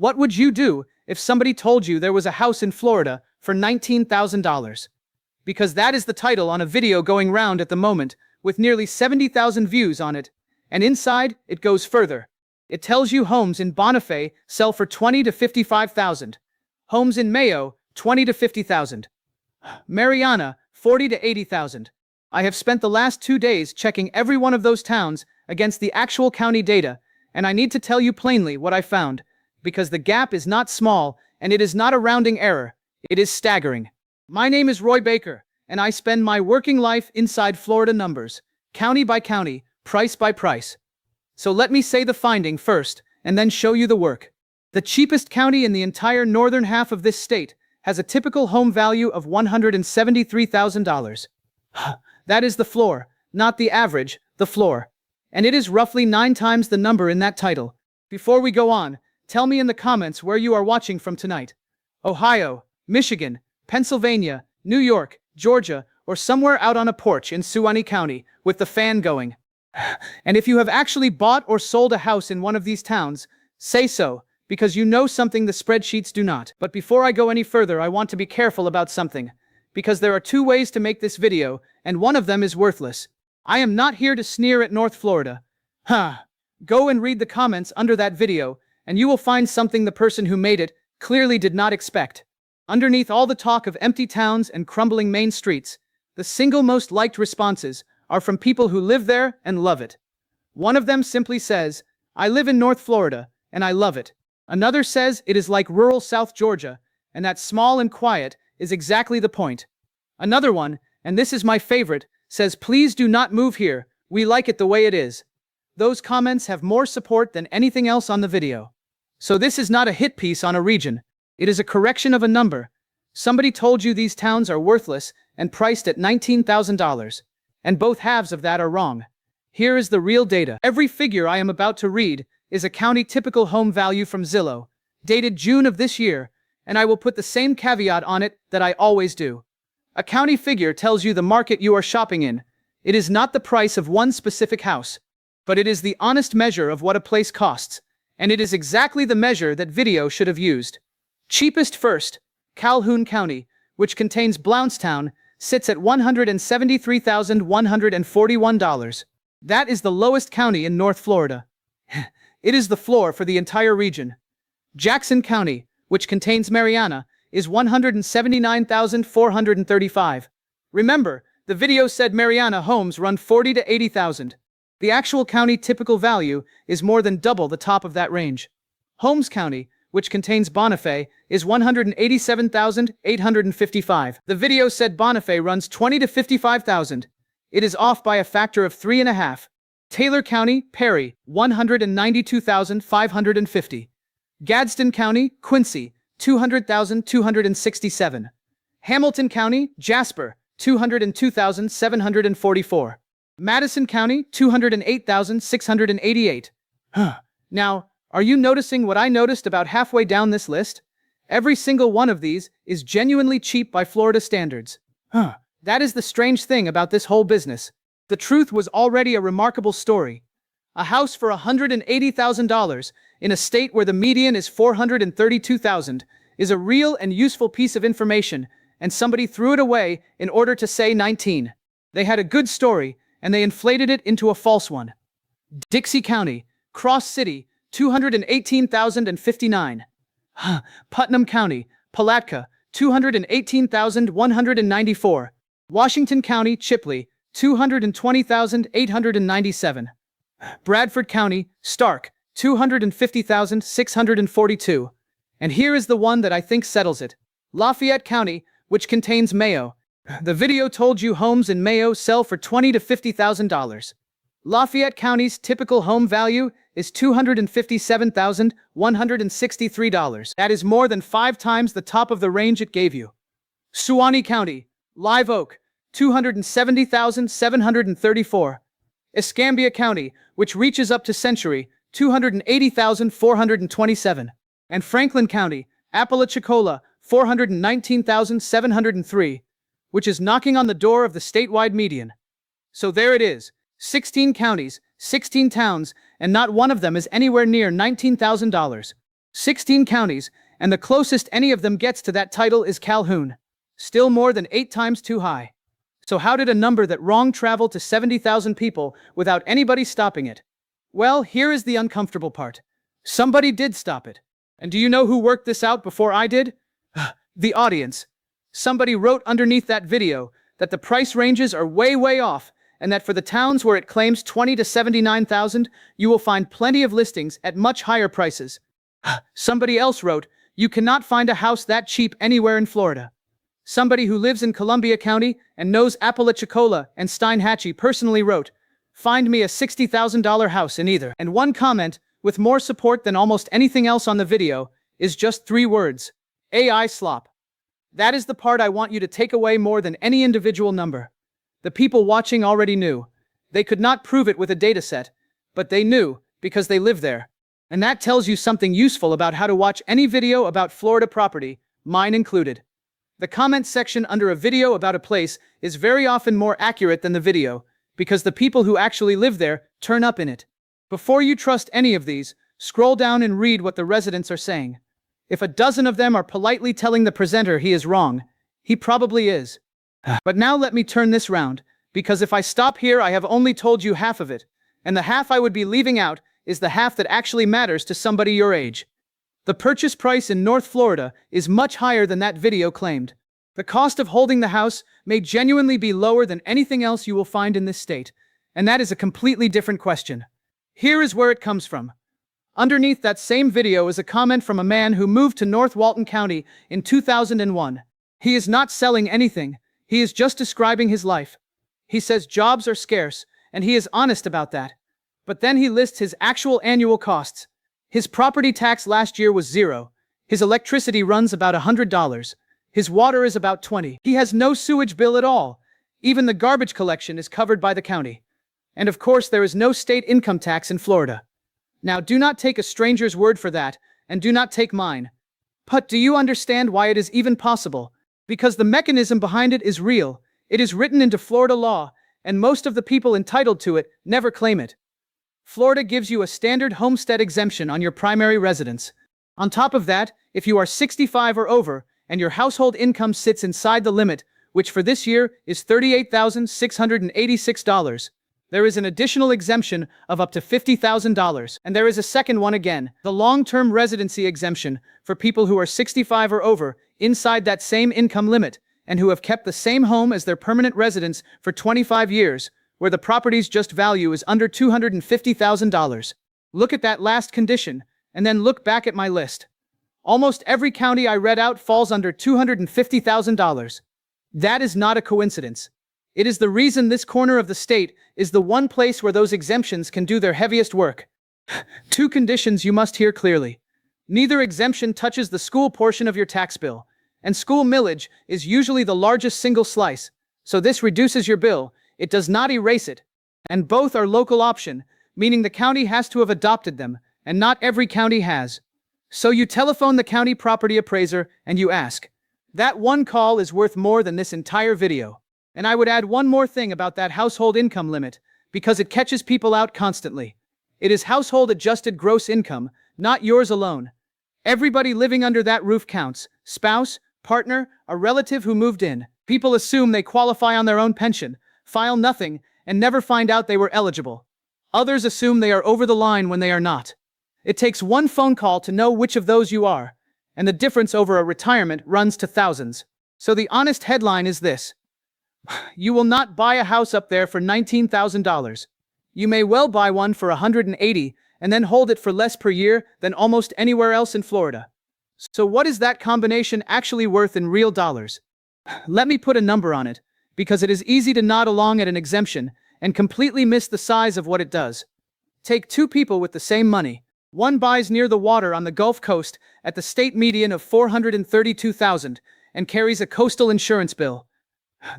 What would you do if somebody told you there was a house in Florida for $19,000? Because that is the title on a video going round at the moment, with nearly 70,000 views on it. And inside, it goes further. It tells you homes in Bonifay sell for $20,000 to $55,000. Homes in Mayo, $20,000 to $50,000. Marianna, $40,000 to $80,000. I have spent the last 2 days checking every one of those towns against the actual county data, and I need to tell you plainly what I found, because the gap is not small, and it is not a rounding error. It is staggering. My name is Roy Baker, and I spend my working life inside Florida numbers, county by county, price by price. So let me say the finding first, and then show you the work. The cheapest county in the entire northern half of this state has a typical home value of $173,000. That is the floor, not the average, the floor. And it is roughly 9 times the number in that title. Before we go on, tell me in the comments where you are watching from tonight. Ohio, Michigan, Pennsylvania, New York, Georgia, or somewhere out on a porch in Suwannee County with the fan going. And if you have actually bought or sold a house in one of these towns, say so, because you know something the spreadsheets do not. But before I go any further, I want to be careful about something, because there are 2 ways to make this video, and one of them is worthless. I am not here to sneer at North Florida. Go and read the comments under that video, and you will find something the person who made it clearly did not expect. Underneath all the talk of empty towns and crumbling main streets, the single most liked responses are from people who live there and love it. One of them simply says, "I live in North Florida, and I love it." Another says it is like rural South Georgia, and that small and quiet is exactly the point. Another one, and this is my favorite, says, "Please do not move here, we like it the way it is." Those comments have more support than anything else on the video. So this is not a hit piece on a region. It is a correction of a number. Somebody told you these towns are worthless and priced at $19,000. And both halves of that are wrong. Here is the real data. Every figure I am about to read is a county typical home value from Zillow, dated June of this year, and I will put the same caveat on it that I always do. A county figure tells you the market you are shopping in. It is not the price of one specific house, but it is the honest measure of what a place costs, and it is exactly the measure that video should have used. Cheapest first, Calhoun County, which contains Blountstown, sits at $173,141. That is the lowest county in North Florida. It is the floor for the entire region. Jackson County, which contains Marianna, is $179,435. Remember, the video said Marianna homes run $40,000 to $80,000. The actual county typical value is more than double the top of that range. Holmes County, which contains Bonifay, is $187,855. The video said Bonifay runs $20,000 to $55,000. It is off by a factor of 3.5. Taylor County, Perry, $192,550. Gadsden County, Quincy, $200,267. Hamilton County, Jasper, $202,744. Madison County, $208,688. Now, are you noticing what I noticed about halfway down this list? Every single one of these is genuinely cheap by Florida standards. That is the strange thing about this whole business. The truth was already a remarkable story. A house for $180,000 in a state where the median is $432,000 is a real and useful piece of information, and somebody threw it away in order to say 19. They had a good story, and they inflated it into a false one. Dixie County, Cross City, $218,059. Putnam County, Palatka, $218,194. Washington County, Chipley, $220,897. Bradford County, Stark, $250,642. And here is the one that I think settles it. Lafayette County, which contains Mayo. The video told you homes in Mayo sell for $20,000 to $50,000. Lafayette County's typical home value is $257,163. That is more than 5 times the top of the range it gave you. Suwannee County, Live Oak, $270,734. Escambia County, which reaches up to Century, $280,427. And Franklin County, Apalachicola, $419,703, which is knocking on the door of the statewide median. So there it is, 16 counties, 16 towns, and not one of them is anywhere near $19,000. 16 counties, and the closest any of them gets to that title is Calhoun. Still more than 8 times too high. So how did a number that wrong travel to 70,000 people without anybody stopping it? Well, here is the uncomfortable part. Somebody did stop it. And do you know who worked this out before I did? The audience. Somebody wrote underneath that video that the price ranges are way off, and that for the towns where it claims 20 to 79,000, you will find plenty of listings at much higher prices. Somebody else wrote, you cannot find a house that cheap anywhere in Florida. Somebody who lives in Columbia County and knows Apalachicola and Steinhatchee personally wrote, find me a $60,000 house in either. And one comment, with more support than almost anything else on the video, is just 3 words. AI slop. That is the part I want you to take away more than any individual number. The people watching already knew. They could not prove it with a dataset, but they knew because they live there. And that tells you something useful about how to watch any video about Florida property, mine included. The comment section under a video about a place is very often more accurate than the video, because the people who actually live there turn up in it. Before you trust any of these, scroll down and read what the residents are saying. If a dozen of them are politely telling the presenter he is wrong, he probably is. But now let me turn this round, because if I stop here I have only told you half of it, and the half I would be leaving out is the half that actually matters to somebody your age. The purchase price in North Florida is much higher than that video claimed. The cost of holding the house may genuinely be lower than anything else you will find in this state, and that is a completely different question. Here is where it comes from. Underneath that same video is a comment from a man who moved to North Walton County in 2001. He is not selling anything, he is just describing his life. He says jobs are scarce, and he is honest about that. But then he lists his actual annual costs. His property tax last year was $0. His electricity runs about $100. His water is about $20. He has no sewage bill at all. Even the garbage collection is covered by the county. And of course there is no state income tax in Florida. Now do not take a stranger's word for that, and do not take mine. But do you understand why it is even possible? Because the mechanism behind it is real. It is written into Florida law, and most of the people entitled to it never claim it. Florida gives you a standard homestead exemption on your primary residence. On top of that, if you are 65 or over, and your household income sits inside the limit, which for this year is $38,686, there is an additional exemption of up to $50,000. And there is a second one again, the long-term residency exemption for people who are 65 or over, inside that same income limit, and who have kept the same home as their permanent residence for 25 years, where the property's just value is under $250,000. Look at that last condition, and then look back at my list. Almost every county I read out falls under $250,000. That is not a coincidence. It is the reason this corner of the state is the one place where those exemptions can do their heaviest work. 2 conditions you must hear clearly. Neither exemption touches the school portion of your tax bill, and school millage is usually the largest single slice, so this reduces your bill. It does not erase it. And both are local option, meaning the county has to have adopted them, and not every county has. So you telephone the county property appraiser and you ask. That one call is worth more than this entire video. And I would add one more thing about that household income limit, because it catches people out constantly. It is household adjusted gross income, not yours alone. Everybody living under that roof counts: spouse, partner, a relative who moved in. People assume they qualify on their own pension, file nothing, and never find out they were eligible. Others assume they are over the line when they are not. It takes one phone call to know which of those you are, and the difference over a retirement runs to thousands. So the honest headline is this. You will not buy a house up there for $19,000. You may well buy one for $180,000 and then hold it for less per year than almost anywhere else in Florida. So what is that combination actually worth in real dollars? Let me put a number on it, because it is easy to nod along at an exemption and completely miss the size of what it does. Take 2 people with the same money. One buys near the water on the Gulf Coast at the state median of $432,000 and carries a coastal insurance bill.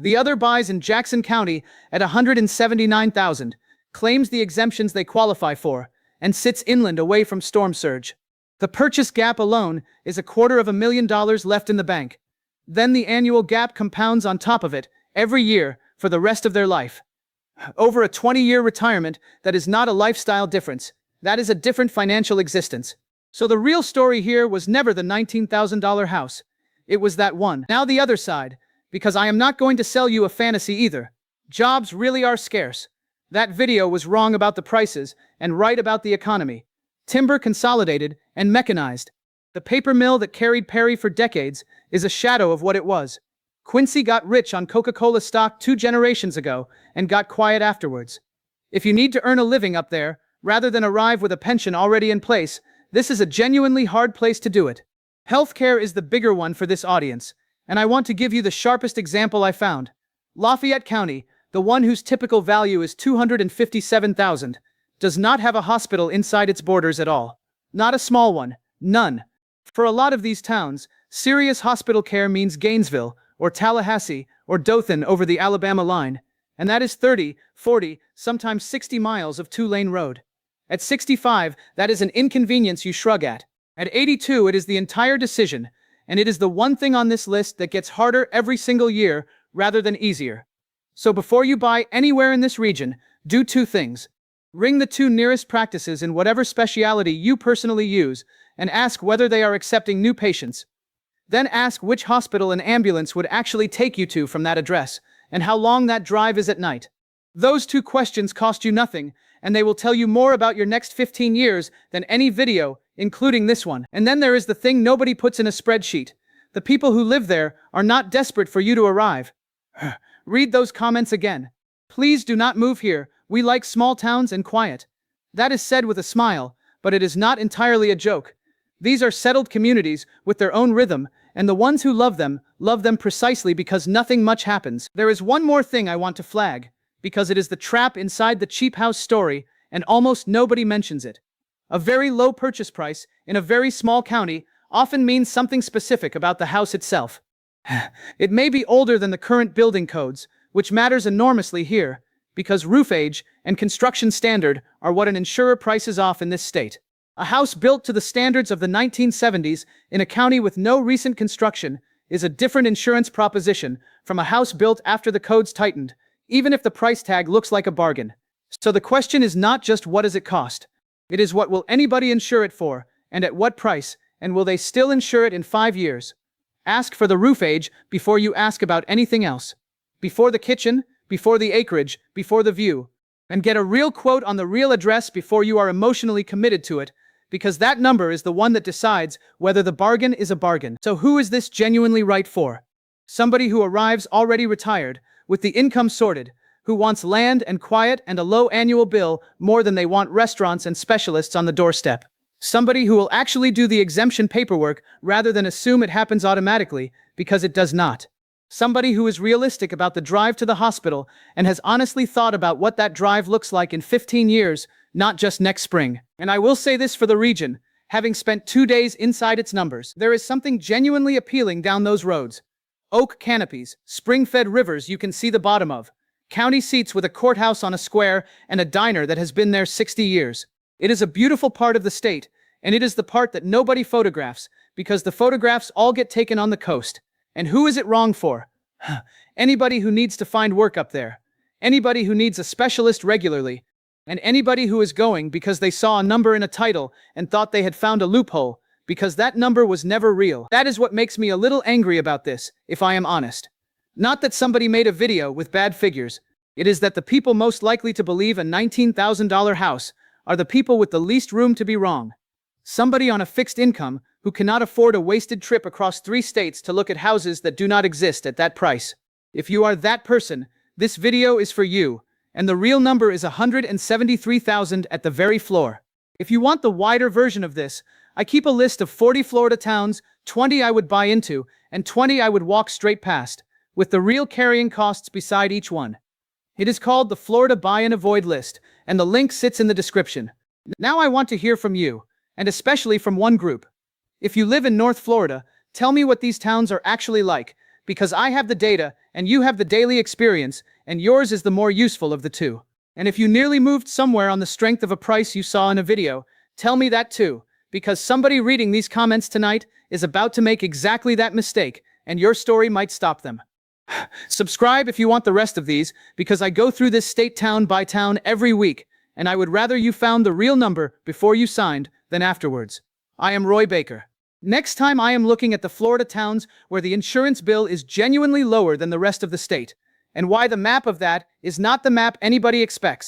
The other buys in Jackson County at $179,000, claims the exemptions they qualify for, and sits inland away from storm surge. The purchase gap alone is $250,000 left in the bank. Then the annual gap compounds on top of it every year for the rest of their life. Over a 20-year retirement, that is not a lifestyle difference. That is a different financial existence. So the real story here was never the $19,000 house. It was that one. Now the other side, because I am not going to sell you a fantasy either. Jobs really are scarce. That video was wrong about the prices and right about the economy. Timber consolidated and mechanized. The paper mill that carried Perry for decades is a shadow of what it was. Quincy got rich on Coca-Cola stock 2 generations ago and got quiet afterwards. If you need to earn a living up there, rather than arrive with a pension already in place, this is a genuinely hard place to do it. Healthcare is the bigger one for this audience, and I want to give you the sharpest example I found. Lafayette County, the one whose typical value is $257,000, does not have a hospital inside its borders at all. Not a small one. None. For a lot of these towns, serious hospital care means Gainesville, or Tallahassee, or Dothan over the Alabama line, and that is 30, 40, sometimes 60 miles of 2-lane road. At 65, that is an inconvenience you shrug at. At 82, it is the entire decision, and it is the one thing on this list that gets harder every single year rather than easier. So before you buy anywhere in this region, do 2 things. Ring the 2 nearest practices in whatever specialty you personally use and ask whether they are accepting new patients. Then ask which hospital an ambulance would actually take you to from that address and how long that drive is at night. Those 2 questions cost you nothing, and they will tell you more about your next 15 years than any video, including this one. And then there is the thing nobody puts in a spreadsheet. The people who live there are not desperate for you to arrive. Read those comments again. Please do not move here. We like small towns and quiet. That is said with a smile, but it is not entirely a joke. These are settled communities with their own rhythm, and the ones who love them precisely because nothing much happens. There is one more thing I want to flag, because it is the trap inside the cheap house story, and almost nobody mentions it. A very low purchase price in a very small county often means something specific about the house itself. It may be older than the current building codes, which matters enormously here, because roof age and construction standard are what an insurer prices off in this state. A house built to the standards of the 1970s in a county with no recent construction is a different insurance proposition from a house built after the codes tightened, even if the price tag looks like a bargain. So the question is not just what does it cost. It is what will anybody insure it for, and at what price, and will they still insure it in 5 years? Ask for the roof age before you ask about anything else. Before the kitchen, before the acreage, before the view. And get a real quote on the real address before you are emotionally committed to it, because that number is the one that decides whether the bargain is a bargain. So who is this genuinely right for? Somebody who arrives already retired, with the income sorted, who wants land and quiet and a low annual bill more than they want restaurants and specialists on the doorstep. Somebody who will actually do the exemption paperwork rather than assume it happens automatically, because it does not. Somebody who is realistic about the drive to the hospital and has honestly thought about what that drive looks like in 15 years, not just next spring. And I will say this for the region, having spent 2 days inside its numbers, there is something genuinely appealing down those roads. Oak canopies, spring-fed rivers you can see the bottom of, county seats with a courthouse on a square and a diner that has been there 60 years. It is a beautiful part of the state, and it is the part that nobody photographs, because the photographs all get taken on the coast. And who is it wrong for? Anybody who needs to find work up there. Anybody who needs a specialist regularly. And anybody who is going because they saw a number in a title and thought they had found a loophole, because that number was never real. That is what makes me a little angry about this, if I am honest. Not that somebody made a video with bad figures. It is that the people most likely to believe a $19,000 house are the people with the least room to be wrong. Somebody on a fixed income who cannot afford a wasted trip across 3 states to look at houses that do not exist at that price. If you are that person, this video is for you, and the real number is $173,000 at the very floor. If you want the wider version of this, I keep a list of 40 Florida towns, 20 I would buy into, and 20 I would walk straight past, with the real carrying costs beside each one. It is called the Florida Buy and Avoid list, and the link sits in the description. Now I want to hear from you, and especially from one group. If you live in North Florida, tell me what these towns are actually like, because I have the data, and you have the daily experience, and yours is the more useful of the two. And if you nearly moved somewhere on the strength of a price you saw in a video, tell me that too, because somebody reading these comments tonight is about to make exactly that mistake, and your story might stop them. Subscribe if you want the rest of these, because I go through this state town by town every week, and I would rather you found the real number before you signed than afterwards. I am Roy Baker. Next time I am looking at the Florida towns where the insurance bill is genuinely lower than the rest of the state, and why the map of that is not the map anybody expects.